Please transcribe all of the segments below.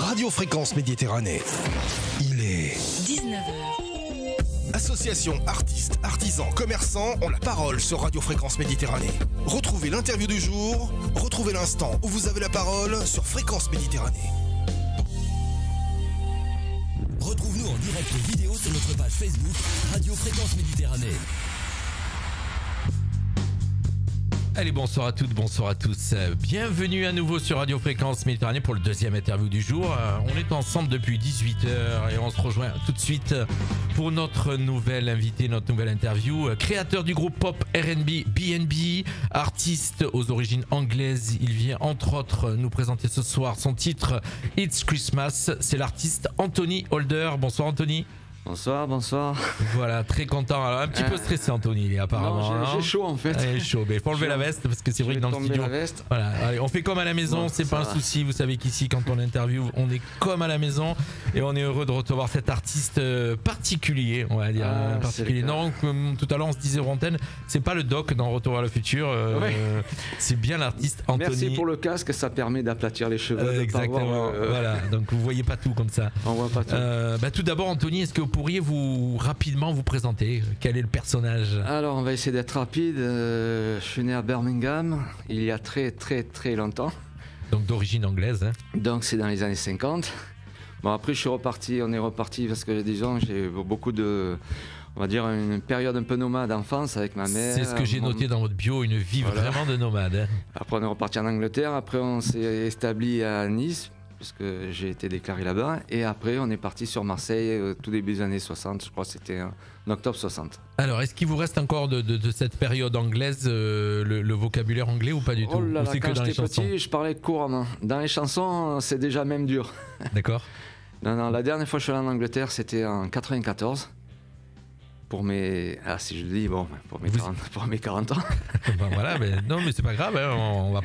Radio Fréquence Méditerranée. Il est 19h. Associations, artistes, artisans, commerçants ont la parole sur Radio Fréquence Méditerranée. Retrouvez l'interview du jour, retrouvez l'instant où vous avez la parole sur Fréquence Méditerranée. Retrouve-nous en direct vidéo sur notre page Facebook Radio Fréquence Méditerranée. Allez, bonsoir à toutes, bonsoir à tous. Bienvenue à nouveau sur Radio Fréquence Méditerranée pour le deuxième interview du jour. On est ensemble depuis 18h et on se rejoint tout de suite pour notre nouvel invité, notre nouvelle interview. Créateur du groupe pop R&B BNB, artiste aux origines anglaises. Il vient entre autres nous présenter ce soir son titre It's Christmas. C'est l'artiste Anthony Holder. Bonsoir Anthony. Bonsoir, bonsoir. Voilà, très content. Alors, un petit peu stressé, Anthony, apparemment. Non, j'ai chaud en fait. J'ai chaud, mais il faut enlever la veste parce que c'est vrai que dans le studio. Voilà, allez, on fait comme à la maison, c'est pas un souci. Vous savez qu'ici, quand on interview, on est comme à la maison et on est heureux de recevoir cet artiste particulier, on va dire. Particulier. Non, comme tout à l'heure, on se disait aux antennes, c'est pas le doc dans Retour vers le futur, c'est bien l'artiste Anthony. Merci pour le casque, ça permet d'aplatir les cheveux. Exactement. Voilà, donc vous voyez pas tout comme ça. On voit pas tout. Tout d'abord, Anthony, est-ce que vous pourriez rapidement vous présenter? Quel est le personnage? Alors on va essayer d'être rapide. Je suis né à Birmingham il y a très longtemps. Donc d'origine anglaise, hein. Donc c'est dans les années 50. Bon après on est reparti parce que disons j'ai beaucoup de... On va dire une période un peu nomade d'enfance avec ma mère. C'est ce que j'ai noté dans votre bio, une vie vraiment de nomade. Hein. Après on est reparti en Angleterre, après on s'est établi à Nice. Parce que j'ai été déclaré là-bas. Et après, on est parti sur Marseille tout début des années 60. Je crois que c'était en octobre 60. Alors, est-ce qu'il vous reste encore de cette période anglaise le vocabulaire anglais ou pas du tout? Oh là là, c'est quand que dans les j'étais chansons? petit, je parlais couramment. Dans les chansons, c'est déjà même dur. D'accord. Non, la dernière fois que je suis allé en Angleterre, c'était en 94. Pour mes... Ah, si je le dis, bon, pour mes 40 ans. Ben voilà, mais non, mais c'est pas grave, hein, on va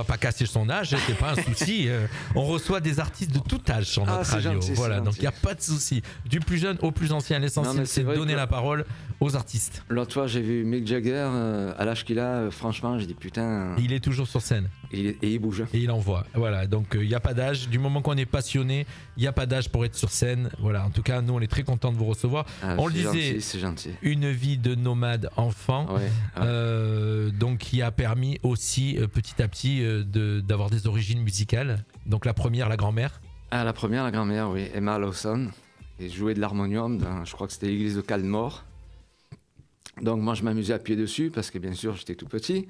pas casser son âge, c'est pas un souci. On reçoit des artistes de tout âge sur notre radio. Gentil, voilà, donc il n'y a pas de souci. Du plus jeune au plus ancien, l'essentiel c'est de donner la parole aux artistes. L'autre fois, j'ai vu Mick Jagger, à l'âge qu'il a, franchement, j'ai dit putain. Il est toujours sur scène. Et il bouge. Et il envoie. Voilà, donc il n'y a pas d'âge. Du moment qu'on est passionné, il n'y a pas d'âge pour être sur scène. Voilà, en tout cas, nous, on est très contents de vous recevoir. On le disait. C'est gentil. Une vie de nomade enfant, donc qui a permis aussi petit à petit d'avoir des origines musicales. Donc la première, la grand-mère. Ah, la première, la grand-mère, oui, Emma Lawson. Et jouait de l'harmonium dans, je crois que c'était l'église de Calmore. Donc moi je m'amusais à appuyer dessus parce que bien sûr j'étais tout petit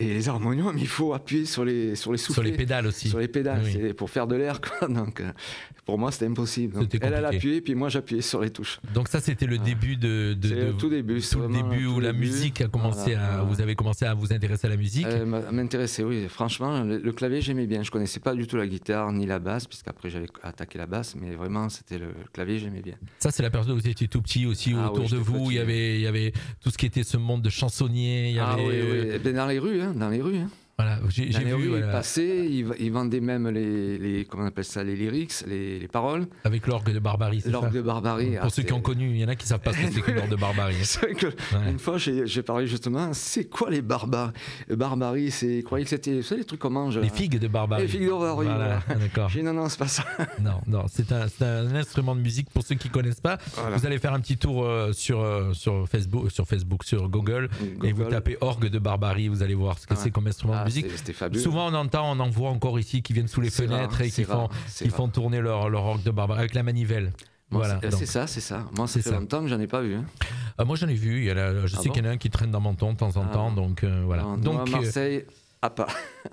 et les harmoniums il faut appuyer sur les soufflets. Sur les pédales aussi. Sur les pédales, oui. C'est pour faire de l'air quoi. Donc pour moi c'était impossible. Donc, elle appuyait puis moi j'appuyais sur les touches. Donc ça c'était le début tout début. Tout le début où la musique a commencé vous avez commencé à vous intéresser à la musique. M'intéresser, oui. Franchement le clavier j'aimais bien. Je connaissais pas du tout la guitare ni la basse puisqu'après j'avais attaqué la basse, mais vraiment c'était le clavier j'aimais bien. Ça c'est la période où vous étiez tout petit aussi autour de vous. Petit, il y avait tout ce qui était ce monde de chansonniers. Oui. Dans les rues. Voilà, j'ai vu. Il passait, il vendait même les comment on appelle ça, les lyrics, les paroles. Avec l'orgue de Barbarie. L'orgue de Barbarie. Pour ceux qui ont connu, il y en a qui savent pas ce que c'est que l'orgue de Barbarie. C'est vrai que une fois j'ai parlé justement, c'est quoi les barbares? Barbarie, c'est, croyez que c'était, les trucs qu'on mange. Les figues de Barbarie. Les figues de Barbarie. Voilà. D'accord. J'ai dit non, c'est pas ça. Non, c'est un instrument de musique pour ceux qui connaissent pas. Voilà. Vous allez faire un petit tour sur Facebook, sur Google, et vous tapez orgue de Barbarie, vous allez voir ce que c'est comme instrument de musique. C'était fabuleux. Souvent on en voit encore ici qui viennent sous les fenêtres et qui font tourner leur orgue de Barbarie avec la manivelle. Voilà. C'est ça. Moi, ça fait longtemps que j'en ai pas vu. Moi, j'en ai vu. Je sais qu'il y en a un qui traîne dans mon ton de temps en temps. Donc voilà. Non, donc à Marseille. Pas.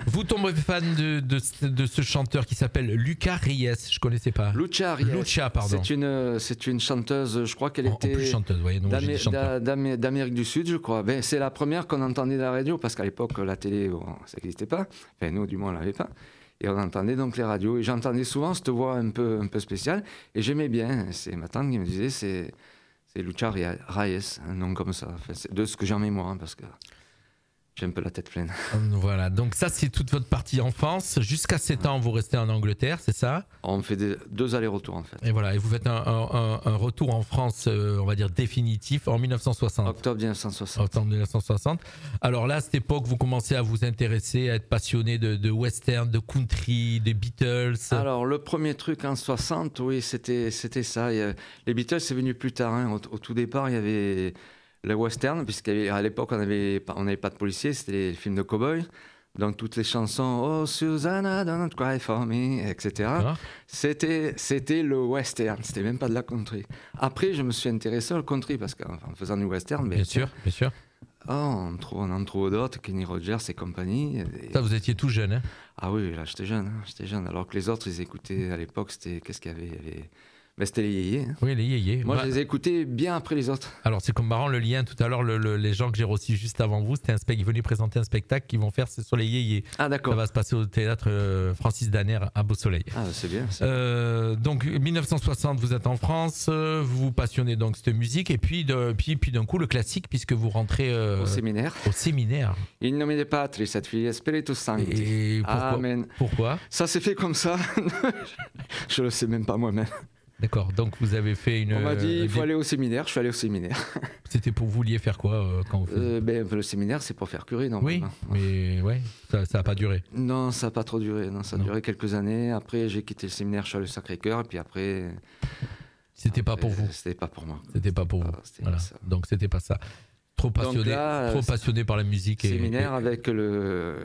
Vous tombez fan de ce chanteur qui s'appelle Lucha Reyes, je connaissais pas. Lucha Reyes. Lucha, pardon. C'est une chanteuse, je crois qu'elle était plus chanteuse, voyez, d'Amérique du Sud, je crois. Ben, c'est la première qu'on entendait à la radio parce qu'à l'époque la télé, ça n'existait pas. Enfin nous, du moins, on l'avait pas. Et on entendait donc les radios. Et j'entendais souvent cette voix un peu spéciale. Et j'aimais bien. C'est ma tante qui me disait, c'est Lucha Reyes, un nom comme ça. Enfin, c'est de ce que j'ai en mémoire, parce que. j'ai un peu la tête pleine. Voilà, donc ça c'est toute votre partie enfance. Jusqu'à 7 ans, vous restez en Angleterre, c'est ça? On fait 2 allers-retours en fait. Et voilà, et vous faites un retour en France, on va dire définitif, en 1960. Octobre 1960. Octobre 1960. Alors là, à cette époque, vous commencez à vous intéresser, à être passionné de western, de country, des Beatles. Alors le premier truc en 60, oui, c'était ça. Les Beatles, c'est venu plus tard. Hein. Au tout départ, il y avait le western, puisqu'à l'époque, on n'avait pas de policiers, c'était les films de cow-boys. Donc toutes les chansons, Oh Susanna, don't cry for me, etc. C'était le western, c'était même pas de la country. Après, je me suis intéressé au country, parce qu'en faisant du western, bien sûr. On en trouve d'autres, Kenny Rogers et compagnie. Ça, vous étiez tout jeune, hein? Ah oui, là, j'étais jeune. Alors que les autres, ils écoutaient à l'époque, qu'est-ce qu'il y avait? C'était les yéyés. Hein. Oui, les yéyés. Moi, je les ai écoutés bien après les autres. Alors, c'est comme marrant le lien. Tout à l'heure, les gens que j'ai reçus juste avant vous, ils venaient présenter un spectacle qu'ils vont faire, c'est sur les yéyés. Ah, d'accord. Ça va se passer au théâtre Francis Danner à Beau-Soleil. Ah, c'est bien. Donc, 1960, vous êtes en France, vous vous passionnez donc cette musique, et puis d'un coup, le classique, puisque vous rentrez au séminaire. Au séminaire. In nome de Patris et Filii Spiritus Sancti. Et pourquoi? Amen. Pourquoi? Ça s'est fait comme ça. Je le sais même pas moi-même. D'accord, donc vous avez fait une... On m'a dit il faut aller au séminaire, je suis allé au séminaire. C'était pour vous vouliez faire quoi quand vous le séminaire, c'est pour faire curé, normalement. Oui, mais ouais, ça n'a pas duré. Non, ça n'a pas trop duré, ça a duré quelques années. Après, j'ai quitté le séminaire, je suis allé au Sacré-Cœur, et puis après... C'était pas pour vous. C'était pas pour moi. C'était pas pour vous, voilà. Donc c'était pas ça. Trop passionné par la musique. Séminaire avec le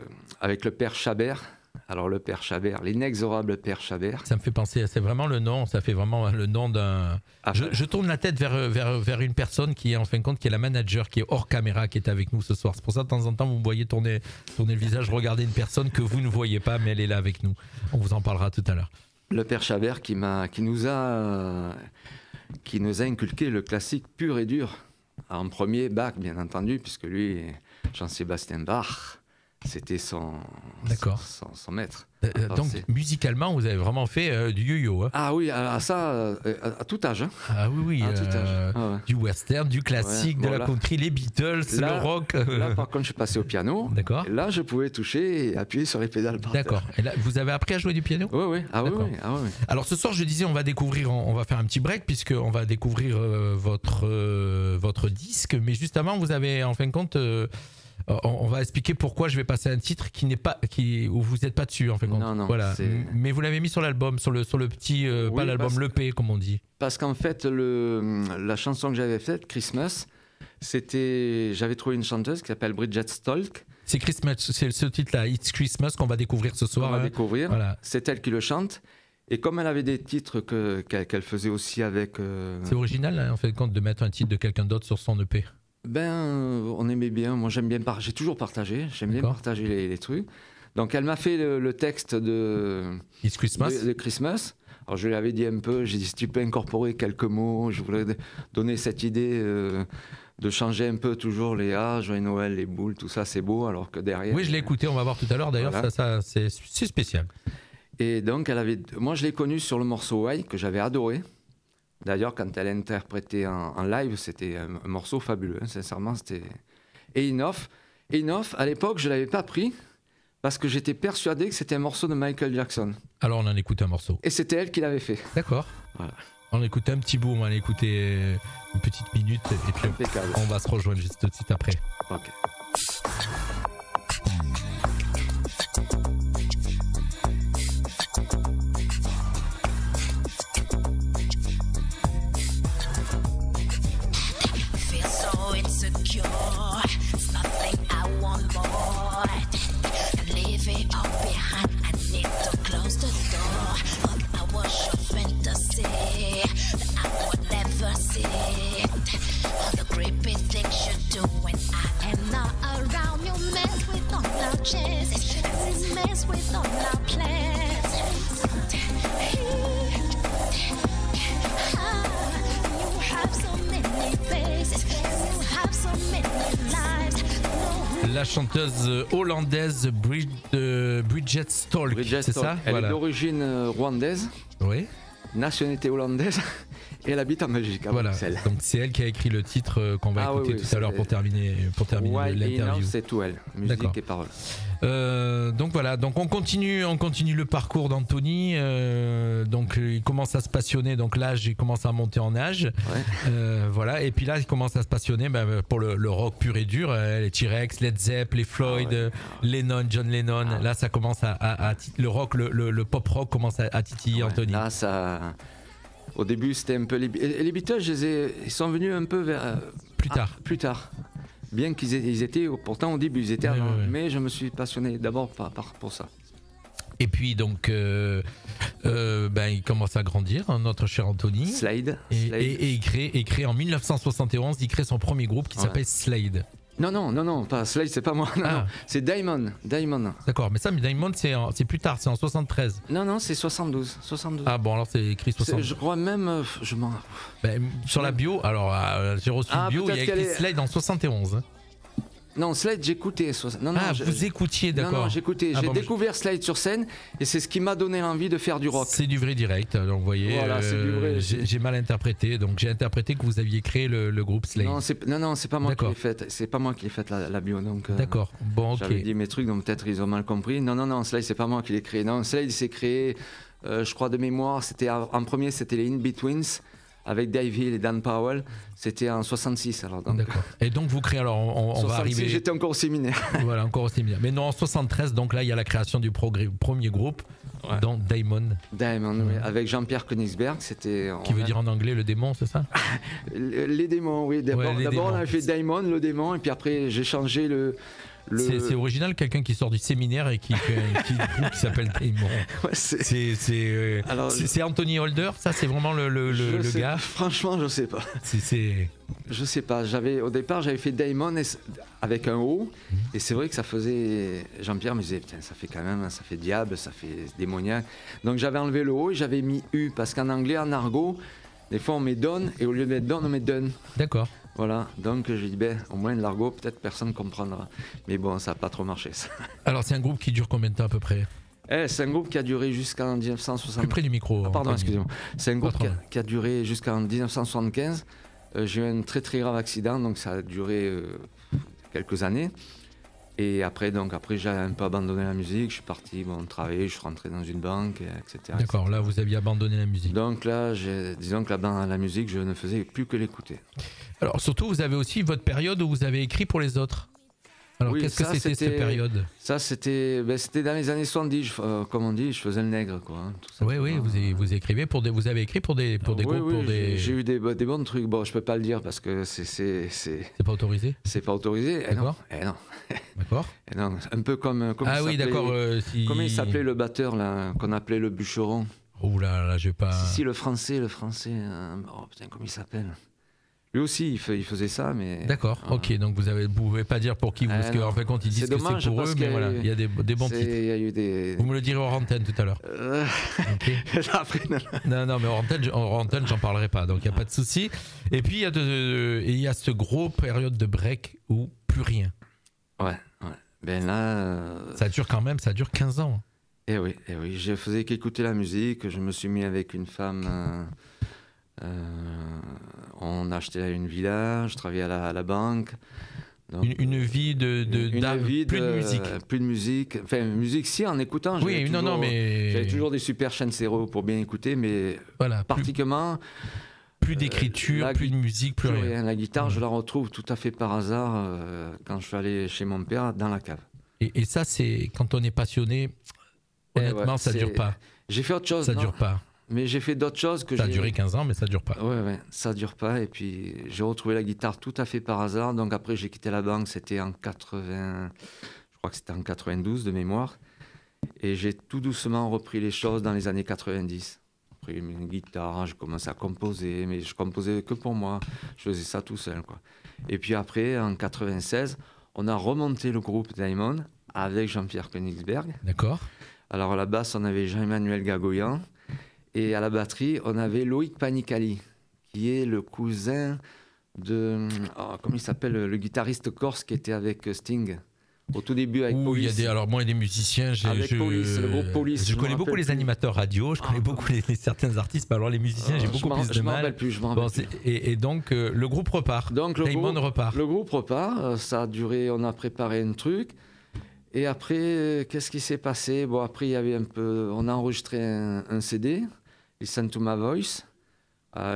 père Chabert. Alors le père Chabert, l'inexorable père Chabert. Ça me fait penser, c'est vraiment le nom, ça fait vraiment le nom d'un... Je tourne la tête vers une personne qui est en fin de compte, qui est la manager, qui est hors caméra, qui est avec nous ce soir. C'est pour ça de temps en temps vous me voyez tourner le visage, regarder une personne que vous ne voyez pas, mais elle est là avec nous. On vous en parlera tout à l'heure. Le père Chabert qui nous a inculqué le classique pur et dur. En premier, Bach, bien entendu, puisque lui, Jean-Sébastien Bach... C'était son maître. Donc musicalement, vous avez vraiment fait du yo-yo. Hein. Ah oui, à tout âge. Hein. Ah oui, à tout âge. Du western, du classique, de la country, les Beatles, le rock. Là, par contre, je suis passé au piano. D'accord. Et là, je pouvais toucher et appuyer sur les pédales par terre. D'accord. Et là, vous avez appris à jouer du piano? Oui. Oui. Alors ce soir, je disais, on va faire un petit break puisqu'on va découvrir votre disque. Mais juste avant, vous avez en fin de compte... on va expliquer pourquoi je vais passer un titre où vous n'êtes pas dessus en fait. Non, voilà. Mais vous l'avez mis sur l'album, sur le petit, pas l'album, l'EP comme on dit. Parce qu'en fait, la chanson que j'avais faite, Christmas, j'avais trouvé une chanteuse qui s'appelle Bridget Stolk. C'est Christmas, c'est ce titre-là, It's Christmas qu'on va découvrir ce soir. On va découvrir. Voilà. C'est elle qui le chante. Et comme elle avait des titres qu'elle faisait aussi avec. C'est original hein, en fait de mettre un titre de quelqu'un d'autre sur son EP. On aimait bien. Moi, j'aime bien j'ai toujours partagé. J'aime bien partager les trucs. Donc, elle m'a fait le texte de It's Christmas. De Christmas. Alors, je lui avais dit un peu. J'ai dit si tu peux incorporer quelques mots. Je voulais donner cette idée de changer un peu toujours les Joyeux Noël, les boules, tout ça, c'est beau. Alors que derrière. Oui, je l'ai écouté. On va voir tout à l'heure. D'ailleurs, voilà. ça c'est spécial. Et donc, moi, je l'ai connue sur le morceau Why que j'avais adoré. D'ailleurs, quand elle interprétait en live, c'était un morceau fabuleux. Hein, sincèrement, c'était... Et Enough, à l'époque, je ne l'avais pas pris parce que j'étais persuadé que c'était un morceau de Michael Jackson. Alors, on en écoute un morceau. Et c'était elle qui l'avait fait. D'accord. Voilà. On écoute un petit bout, on va écouter une petite minute et puis on va se rejoindre juste tout de suite après. Ok. La chanteuse hollandaise Bridget Stolk, c'est ça? Elle est d'origine rwandaise, oui. Nationalité hollandaise, Et elle habite en Belgique, à Voilà, Bruxelles. donc c'est elle qui a écrit le titre qu'on va écouter tout à l'heure pour terminer Wild l'interview. Enough, c'est tout elle, D'accord. musique et paroles. Donc voilà, donc on continue le parcours d'Anthony. Donc il commence à se passionner, donc l'âge, il commence à monter en âge. Ouais. Voilà, et puis là il commence à se passionner pour le rock pur et dur, les T-Rex, Led Zepp, les Floyd, Lennon, John Lennon. Là ça commence le rock, le pop rock commence à titiller Anthony. Là, ça. Au début, c'était un peu. Les Beatles, ils sont venus un peu vers. Plus tard. Plus tard. Bien ils étaient. Pourtant, au début, ils étaient avant. Ouais. Mais je me suis passionné d'abord pour ça. Et puis donc, il commence à grandir, hein, notre cher Anthony. Slade. Et il crée en 1971, il crée son premier groupe qui s'appelle Slade. Non, pas Slade, c'est pas moi. Non, c'est Diamond. D'accord, mais Diamond, c'est plus tard, c'est en 73. Non, c'est 72. Ah bon, alors c'est écrit 72. Je crois même. Sur la bio, alors j'ai reçu une bio, il y a écrit Slade en 71. Hein. Non, Slade, j'écoutais. Vous écoutiez, d'accord. Non, j'écoutais. J'ai découvert Slade sur scène et c'est ce qui m'a donné l'envie de faire du rock. C'est du vrai direct, donc vous voyez. Voilà, c'est du vrai. J'ai mal interprété, donc j'ai interprété que vous aviez créé le groupe Slade. Non, c'est pas moi qui l'ai fait. C'est pas moi qui l'ai fait la bio. Donc, d'accord, bon, ok. J'avais dit mes trucs, donc peut-être ils ont mal compris. Non, Slade, c'est pas moi qui l'ai créé. Non, Slade, il s'est créé, je crois de mémoire, en premier, c'était les In-Betweens. Avec Dave Hill et Dan Powell, c'était en 66. Alors donc, d'accord. Et donc vous créez, alors on va arriver. J'étais encore au séminaire. Voilà, encore au séminaire. Mais non, en 73, donc là il y a la création du premier groupe, donc Diamond. Oui, avec Jean-Pierre Königsberg, c'était. Qui veut dire en anglais le démon, c'est ça? Les démons, oui. D'abord on avait fait Diamond, le démon, et puis après j'ai changé le. C'est original, quelqu'un qui sort du séminaire et qui fait un petit groupe qui s'appelle Diamond. Ouais, c'est Anthony Holder, ça c'est vraiment le gars. Franchement, je sais pas. Je sais pas. Au départ, j'avais fait Diamond avec un O, et c'est vrai que ça faisait. Jean-Pierre me disait, putain, ça fait diable, ça fait démoniaque. Donc j'avais enlevé le O et j'avais mis U, parce qu'en anglais, en argot, des fois on met Don, et au lieu de mettre Don, on met Done. D'accord. Voilà, donc j'ai dit, au moins de l'argot, peut-être personne ne comprendra. Mais bon, ça n'a pas trop marché, ça. Alors, c'est un groupe qui dure combien de temps à peu près? C'est un groupe qui a duré jusqu'en 1975. Plus près du micro. Pardon, excusez-moi. C'est un groupe qui a duré jusqu'en 1975. J'ai eu un très très grave accident, donc ça a duré quelques années. Et après, j'ai un peu abandonné la musique. Je suis parti travailler, je suis rentré dans une banque, etc. D'accord, etc. Là, vous aviez abandonné la musique. Donc là, disons que la musique, je ne faisais plus que l'écouter. Alors, surtout, vous avez aussi votre période où vous avez écrit pour les autres. Alors, oui, qu'est-ce que c'était cette période? Ça, c'était dans les années 70, comme on dit, je faisais le nègre, quoi. Hein, vous écrivez vous avez écrit pour des groupes, pour des... J'ai eu des bons trucs. Bon, je peux pas le dire parce que c'est pas autorisé. C'est pas autorisé. D'accord. Non. D'accord. Non, un peu comme ah oui, d'accord. Comment il s'appelait le batteur là, qu'on appelait le bûcheron? Oh là, je vais pas. Si, le français. Oh putain, comment il s'appelle? Lui aussi, il faisait ça, mais... D'accord, ok, donc vous pouvez pas dire pour qui, parce qu'en fait, quand ils disent que c'est pour eux, mais voilà, il y a des bons titres. Il y a eu des... Vous me le direz hors antenne tout à l'heure. Okay. Après, non, mais hors antenne, j'en parlerai pas, donc il n'y a pas de souci. Et puis, il y a ce gros période de break où plus rien. Ouais. Ben là... Ça dure 15 ans. Eh oui, je faisais qu'écouter la musique, je me suis mis avec une femme... on achetait une villa, je travaillais à la banque. Donc, une vie plus de musique. Enfin, musique si, en écoutant. J'avais toujours des super chaînes stéréo pour bien écouter, mais voilà, pratiquement... Plus d'écriture, plus de musique, plus rien. La guitare, je la retrouve tout à fait par hasard quand je suis allé chez mon père dans la cave. Et ça, c'est quand on est passionné, honnêtement, ça dure pas. J'ai fait autre chose. Ça dure pas. Mais j'ai fait d'autres choses que ça a duré 15 ans, mais ça dure pas. Ouais, ça dure pas. Et puis, j'ai retrouvé la guitare tout à fait par hasard. Donc après, j'ai quitté la banque, c'était en 80... Je crois que c'était en 92 de mémoire. Et j'ai tout doucement repris les choses dans les années 90. J'ai pris une guitare, je commençais à composer, mais je composais que pour moi. Je faisais ça tout seul, quoi. Et puis après, en 96, on a remonté le groupe Diamond avec Jean-Pierre Königsberg. D'accord. Alors à la basse, on avait Jean-Emmanuel Gagoyan. Et à la batterie, on avait Loïc Panicali, qui est le cousin de... comment il s'appelle, le guitariste corse qui était avec Sting Au tout début avec Ouh, il y a Police. alors moi, des musiciens, Police, le groupe Police, je je connais me beaucoup rappelle les plus. animateurs radio, je connais beaucoup certains artistes, mais alors les musiciens, j'ai beaucoup plus de Je m'en mal. rappelle plus, je m'en Bon, rappelle plus. et donc, le groupe repart. Donc Damon repart. Le groupe repart, ça a duré, on a préparé un truc. Et après, qu'est-ce qui s'est passé? Bon, après, il y avait un peu, on a enregistré un CD, Listen to My Voice,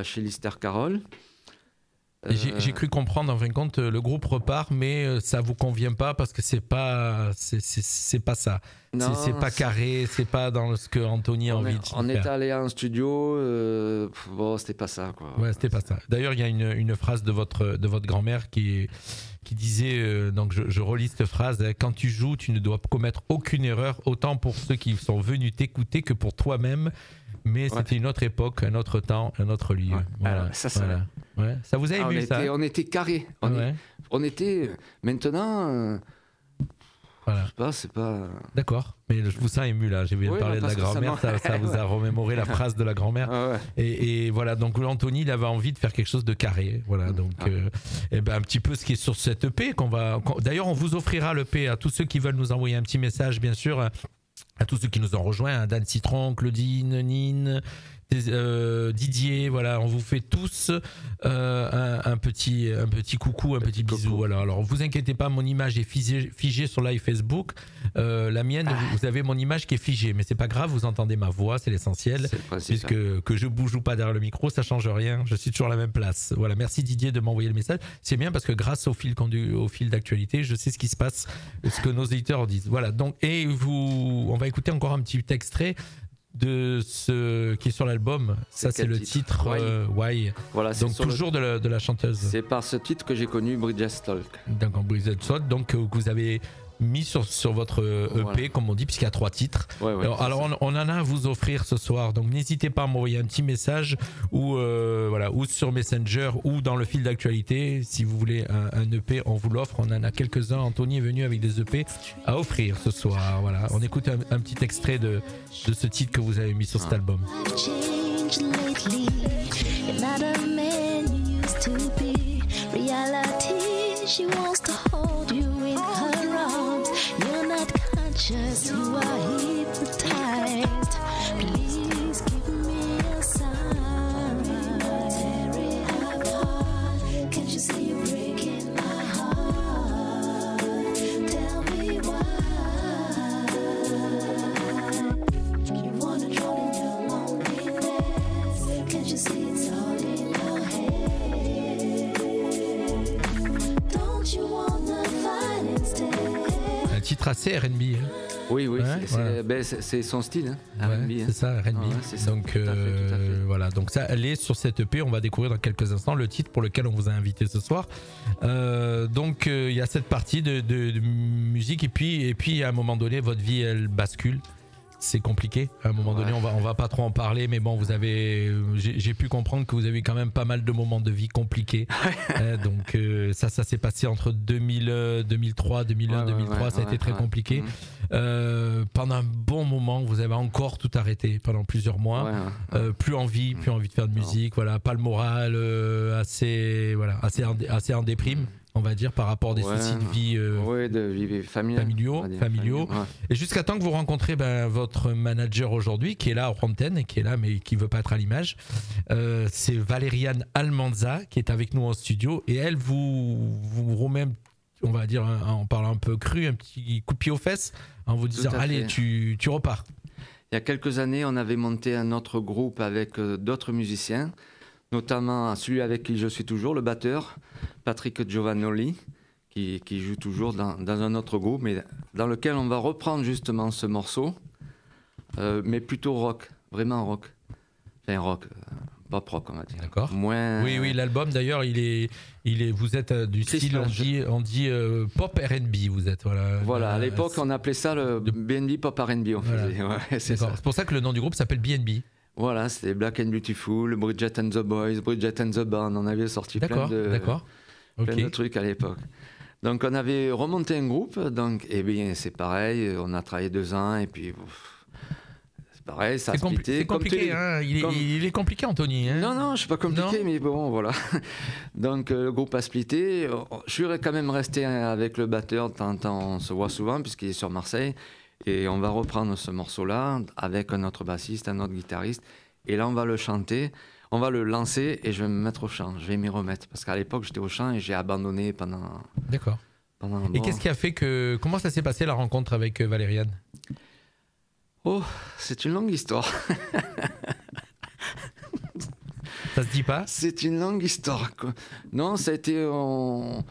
chez Lister Carroll. Et j'ai cru comprendre, en fin de compte, le groupe repart, mais ça vous convient pas parce que c'est pas ça. Non, C'est pas carré, c'est pas dans ce que Anthony a envie de faire. On est allé en studio, bon, c'était pas ça, quoi. Ouais, c'était pas ça. D'ailleurs, il y a une phrase de votre grand-mère qui disait, donc je relis cette phrase, quand tu joues, tu ne dois commettre aucune erreur, autant pour ceux qui sont venus t'écouter que pour toi-même. Mais c'était une autre époque, un autre temps, un autre lieu. Ouais. Voilà. Alors, ça, Ouais. Ça vous a ému, ça? On était carré. On était. Maintenant. Voilà. Je sais pas, c'est pas. D'accord, mais je vous sens ému là. J'ai bien parlé de la grand-mère, ça vous a remémoré la phrase de la grand-mère. Ouais. Et voilà, donc Anthony, il avait envie de faire quelque chose de carré. Voilà, donc un petit peu ce qui est sur cette EP d'ailleurs, on vous offrira l'EP à tous ceux qui veulent nous envoyer un petit message, bien sûr, à tous ceux qui nous ont rejoints, Dan Citron, Claudine, Nine, Didier, voilà, on vous fait tous un petit coucou, un petit bisou. Voilà. Alors, vous inquiétez pas, mon image est figée sur live Facebook. La mienne, vous avez mon image qui est figée, mais c'est pas grave, vous entendez ma voix, c'est l'essentiel. Puisque que je bouge ou pas derrière le micro, ça change rien. Je suis toujours à la même place. Voilà, merci Didier de m'envoyer le message. C'est bien parce que grâce au fil d'actualité, je sais ce qui se passe, ce que nos éditeurs disent. Voilà. Donc, on va écouter encore un petit extrait de ce qui est sur l'album. Ça, c'est le titre Why. Voilà, donc toujours de la chanteuse. C'est par ce titre que j'ai connu Bridget Stolk. Donc Bridget Stolk, donc que vous avez mis sur votre EP, comme on dit, puisqu'il y a 3 titres. Alors on en a à vous offrir ce soir, donc n'hésitez pas à m'envoyer un petit message ou sur Messenger ou dans le fil d'actualité. Si vous voulez un EP, on vous l'offre. On en a quelques-uns. Anthony est venu avec des EP à offrir ce soir. Voilà, on écoute un petit extrait de ce titre que vous avez mis sur cet album. She wants to hold you in her arms. You're not conscious, you are hypnotized. Please give me a sign. Tear it apart. Can't you see you're breaking my heart? Tell me why. You wanna drown in your loneliness. Can't you see it's all in your head? Un titre assez R&B. Hein. Oui, c'est son style. Hein, R&B, c'est ça, R&B. C'est ça, donc tout à fait. voilà, donc ça, elle est sur cette EP. On va découvrir dans quelques instants le titre pour lequel on vous a invité ce soir. Donc il y a cette partie de musique et puis à un moment donné, votre vie elle bascule. C'est compliqué. À un moment donné, on va pas trop en parler, mais bon, j'ai pu comprendre que vous avez quand même pas mal de moments de vie compliqués. Donc ça s'est passé entre 2003, 2001, 2003. Ça a été très compliqué. Pendant un bon moment, vous avez encore tout arrêté pendant plusieurs mois. Plus envie de faire de musique. Voilà, pas le moral, assez en déprime. On va dire par rapport à des soucis de vie, familiaux. Et jusqu'à temps que vous rencontrez votre manager aujourd'hui, qui est là en antenne et qui est là mais qui veut pas être à l'image, c'est Valériane Almanza qui est avec nous en studio et elle vous remet, on va dire en parlant un peu cru, un petit coup de pied aux fesses en vous disant allez tu repars. Il y a quelques années, on avait monté un autre groupe avec d'autres musiciens, notamment celui avec qui je suis toujours, le batteur, Patrick Giovannoli, qui joue toujours dans un autre groupe, mais dans lequel on va reprendre justement ce morceau, mais plutôt rock, vraiment rock. Enfin rock, pop rock on va dire. D'accord. Moins... Oui, l'album d'ailleurs, vous êtes du style, on dit pop R&B, vous êtes. Voilà, à l'époque on appelait ça le B&B pop R&B, on faisait. C'est ça. C'est pour ça que le nom du groupe s'appelle B&B. Voilà, c'était Black and Beautiful, Bridget and the Boys, Bridget and the Band. On avait sorti plein de trucs à l'époque. Donc on avait remonté un groupe, donc c'est pareil, on a travaillé 2 ans et puis pareil, ça a splitté. C'est compliqué, hein. Il est compliqué, Anthony. Hein. Non, je suis pas compliqué, Non. mais bon, voilà. Donc, le groupe a splitté. Je suis quand même resté avec le batteur. De temps en temps, on se voit souvent, puisqu'il est sur Marseille. Et on va reprendre ce morceau-là avec un autre bassiste, un autre guitariste. Et là, on va le chanter. On va le lancer et je vais me mettre au chant. Je vais m'y remettre. Parce qu'à l'époque, j'étais au chant et j'ai abandonné pendant. D'accord. Et qu'est-ce qui a fait que. Comment ça s'est passé la rencontre avec Valériane ? Oh, c'est une longue histoire. Ça se dit pas ? C'est une longue histoire, quoi. Non, ça a été. On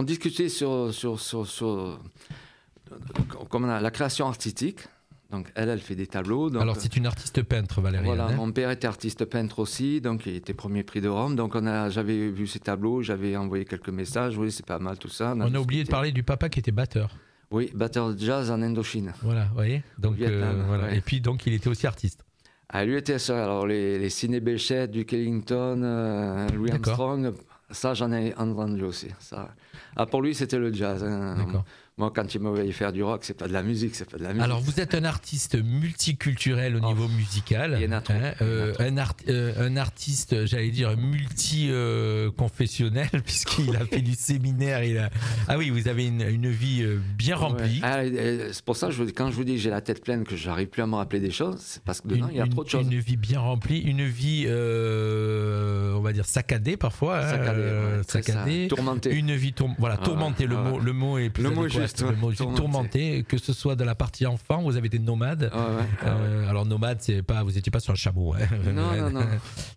discutait sur la création artistique. Donc, elle fait des tableaux. Donc, alors, c'est une artiste peintre, Valériane. voilà, hein. mon père était artiste peintre aussi, donc il était premier prix de Rome. Donc, j'avais vu ses tableaux, j'avais envoyé quelques messages. Oui, c'est pas mal tout ça. On a oublié de parler du papa qui était batteur. Oui, batteur de jazz en Indochine. Voilà, vous voyez. Donc, Vietnam, voilà. ouais. Et puis, donc, il était aussi artiste. Ah, lui était sur alors, les Sidney Bechet, Duke Ellington, Louis D'accord. Armstrong. Ça, j'en ai entendu aussi. Ça. Ah, pour lui, c'était le jazz. Hein. D'accord. Moi, quand il me voyait faire du rock, c'est pas de la musique, c'est pas de la musique. Alors, vous êtes un artiste multiculturel au niveau musical. il y en a trop. Un artiste, j'allais dire, multi-confessionnel, puisqu'il a fait du séminaire. Ah oui, vous avez une vie bien remplie. Ouais. Ah, c'est pour ça que quand je vous dis que j'ai la tête pleine, que j'arrive plus à me rappeler des choses, c'est parce que dedans, il y a trop de choses. Une vie bien remplie, une vie, on va dire, saccadée parfois. Saccadée. Tourmentée. Une vie tourmentée. Le mot est plus adéquat. Tourmenté. Tourmenté, que ce soit de la partie enfant, vous avez été nomade. Alors nomade, vous n'étiez pas sur un chameau. Hein. Non.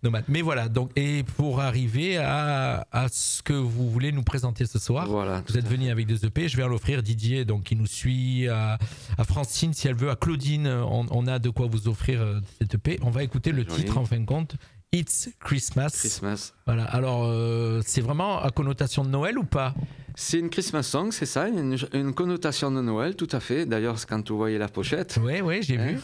Nomade. Mais voilà, donc, et pour arriver à ce que vous voulez nous présenter ce soir, voilà, vous êtes venu avec des EP, je vais en l'offrir. Didier, donc, qui nous suit, à Francine, si elle veut, à Claudine, on a de quoi vous offrir cet EP. On va écouter le titre, en fin de compte. It's Christmas. Voilà. Alors, c'est vraiment à connotation de Noël ou pas ? C'est une Christmas song, c'est ça, une connotation de Noël, tout à fait. D'ailleurs, quand vous voyez la pochette. Oui, j'ai vu.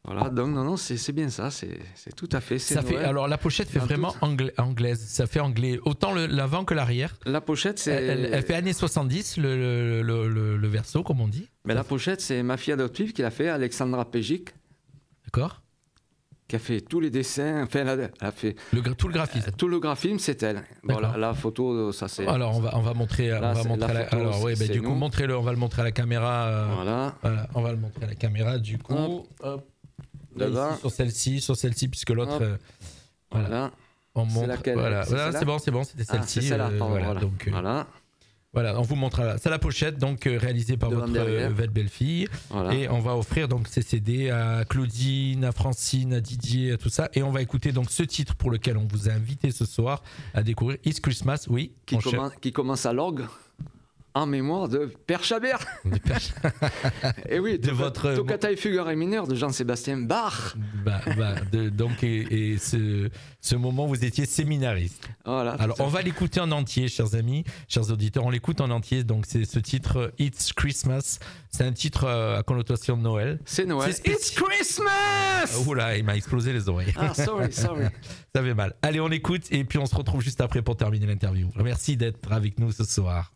Voilà, donc non, c'est bien ça, c'est tout à fait. Ça fait, alors la pochette fait vraiment anglaise, ça fait anglais, autant l'avant que l'arrière. La pochette, c'est. Elle fait années 70, le verso, comme on dit. Mais la pochette, c'est ma fille adoptive qui l'a fait, Alexandra Pejic. D'accord. Qui a fait tous les dessins, enfin, elle a fait tout le graphisme. Tout le graphisme, c'est elle. Bon, la photo, ça c'est. Alors on va montrer. Alors oui, du coup, montrez-le. On va le montrer à la caméra. Voilà. On va le montrer à la caméra. Du coup, hop. Là, ici, sur celle-ci, puisque l'autre. Voilà. On montre. Laquelle, voilà, c'est bon, c'était celle-ci. C'est celle-là, voilà. Donc, voilà, on vous montre. C'est la pochette, donc réalisée par votre belle-fille. Voilà. Et on va offrir donc ces CD à Claudine, à Francine, à Didier, à tout ça. Et on va écouter donc ce titre pour lequel on vous a invité ce soir à découvrir, It's Christmas, oui. Qui commence à l'orgue. En mémoire de Père Chabert. Et oui, de votre Toccata et Fugue et mineur de Jean-Sébastien Bach. Donc ce moment vous étiez séminariste. Voilà. Alors on va l'écouter en entier, chers amis, chers auditeurs, on l'écoute en entier. Donc c'est ce titre It's Christmas. C'est un titre à connotation de Noël. C'est Noël. It's Christmas. Oula, il m'a explosé les oreilles. Ah sorry. Ça fait mal. Allez, on écoute et puis on se retrouve juste après pour terminer l'interview. Merci d'être avec nous ce soir.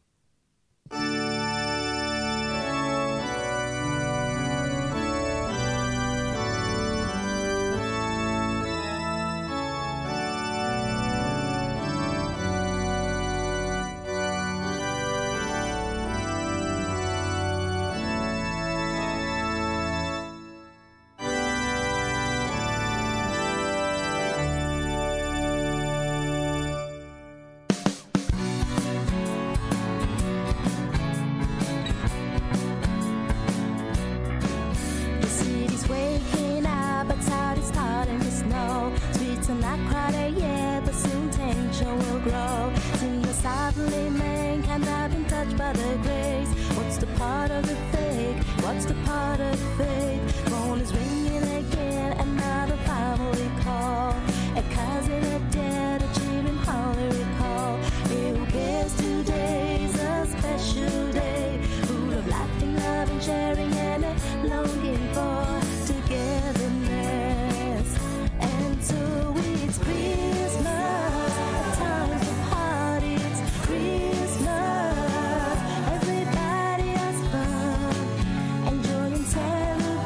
Everybody has fun, enjoying time.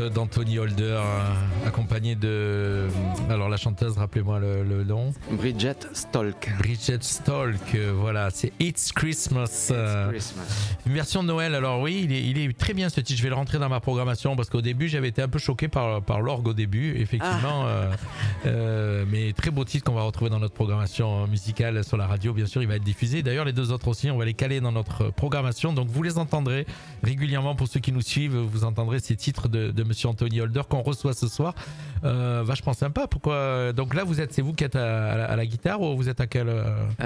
titre d'Anthony Holder, accompagné de... Alors la chanteuse, rappelez-moi le nom. Bridget Stolk. Bridget Stolk, voilà, c'est It's Christmas. Une version de Noël, alors oui, il est très bien ce titre, je vais le rentrer dans ma programmation parce qu'au début j'avais été un peu choqué par l'orgue au début, effectivement, mais très beau titre qu'on va retrouver dans notre programmation musicale sur la radio, bien sûr, il va être diffusé. D'ailleurs, les deux autres aussi, on va les caler dans notre programmation, donc vous les entendrez régulièrement pour ceux qui nous suivent, vous entendrez ces titres de Monsieur Anthony Holder qu'on reçoit ce soir. Vachement sympa, pourquoi? Donc là, c'est vous qui êtes à la guitare ou vous êtes à quel...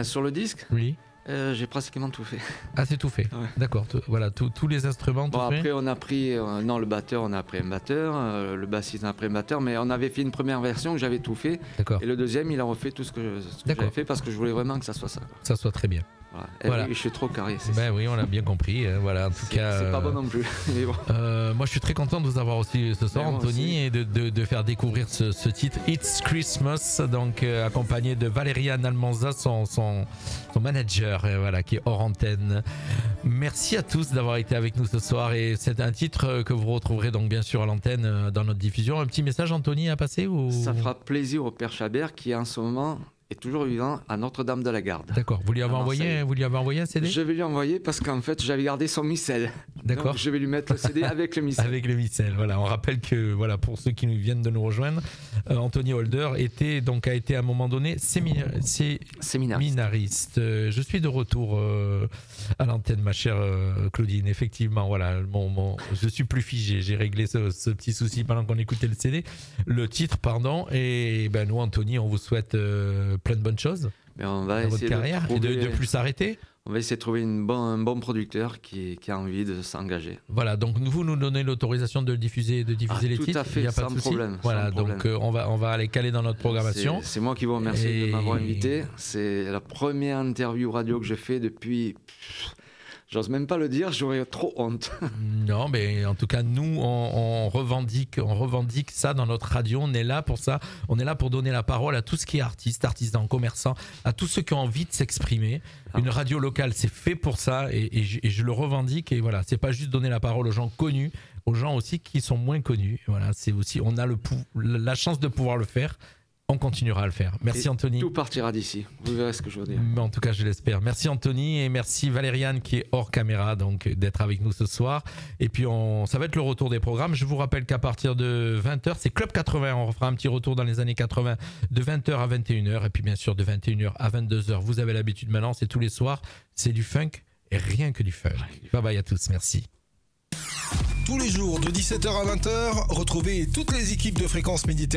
Sur le disque? Oui. J'ai pratiquement tout fait. Ah, c'est tout fait. Ouais. D'accord. Voilà, tous les instruments. Bon, après, on a pris, le batteur, on a pris un batteur, le bassiste, on a pris un batteur, mais on avait fait une première version où j'avais tout fait. D'accord. Et le deuxième, il a refait tout ce que j'avais fait parce que je voulais vraiment que ça soit ça. Ça soit très bien. Voilà. Voilà. Oui, je suis trop carré. Ben oui, on a bien compris. Voilà, en tout cas. C'est pas bon non plus. Mais bon. Moi, je suis très content de vous avoir aussi ce soir, Anthony, et de faire découvrir ce titre It's Christmas, donc accompagné de Valériane Almanza, son manager, voilà, qui est hors antenne. Merci à tous d'avoir été avec nous ce soir, et c'est un titre que vous retrouverez donc bien sûr à l'antenne dans notre diffusion. Un petit message, Anthony, à passer ou... Ça fera plaisir au Père Chabert qui en ce moment est toujours vivant à Notre-Dame-de-la-Garde. D'accord. Vous lui avez envoyé un CD? Je vais lui envoyer parce qu'en fait, j'avais gardé son missel. D'accord. Donc, je vais lui mettre le CD avec le missel. Avec le missel, voilà. On rappelle que, voilà, pour ceux qui viennent de nous rejoindre, Anthony Holder a été à un moment donné séminariste. Je suis de retour à l'antenne, ma chère Claudine. Effectivement, voilà, je suis plus figé. J'ai réglé ce petit souci pendant qu'on écoutait le titre, pardon. Et ben nous, Anthony, on vous souhaite plein de bonnes choses on va dans votre carrière et de plus s'arrêter. On va essayer de trouver un bon producteur qui a envie de s'engager. Voilà, donc vous nous donnez l'autorisation de diffuser les titres. Tout à fait, il n'y a pas sans de souci. problème. Voilà, donc on va aller caler dans notre programmation. C'est moi qui vous remercie de m'avoir invité. C'est la première interview radio que je fais depuis... J'ose même pas le dire, j'aurais trop honte. Non, mais en tout cas, nous, on revendique ça dans notre radio. On est là pour ça. On est là pour donner la parole à tout ce qui est artiste, artisan, commerçant, à tous ceux qui ont envie de s'exprimer. Une radio locale, c'est fait pour ça, et je le revendique. Et voilà, c'est pas juste donner la parole aux gens connus, aux gens aussi qui sont moins connus. Voilà, c'est aussi, on a la chance de pouvoir le faire. On continuera à le faire. Merci, Anthony. Tout partira d'ici. Vous verrez ce que je veux dire. Mais en tout cas, je l'espère. Merci, Anthony, et merci Valériane qui est hors caméra, donc d'être avec nous ce soir. Et puis ça va être le retour des programmes. Je vous rappelle qu'à partir de 20h, c'est Club 80. On refera un petit retour dans les années 80 de 20h à 21h, et puis bien sûr de 21h à 22h. Vous avez l'habitude maintenant, c'est tous les soirs. C'est du funk et rien que du funk. Bye bye à tous. Merci. Tous les jours de 17h à 20h, retrouvez toutes les équipes de Fréquence Méditerranée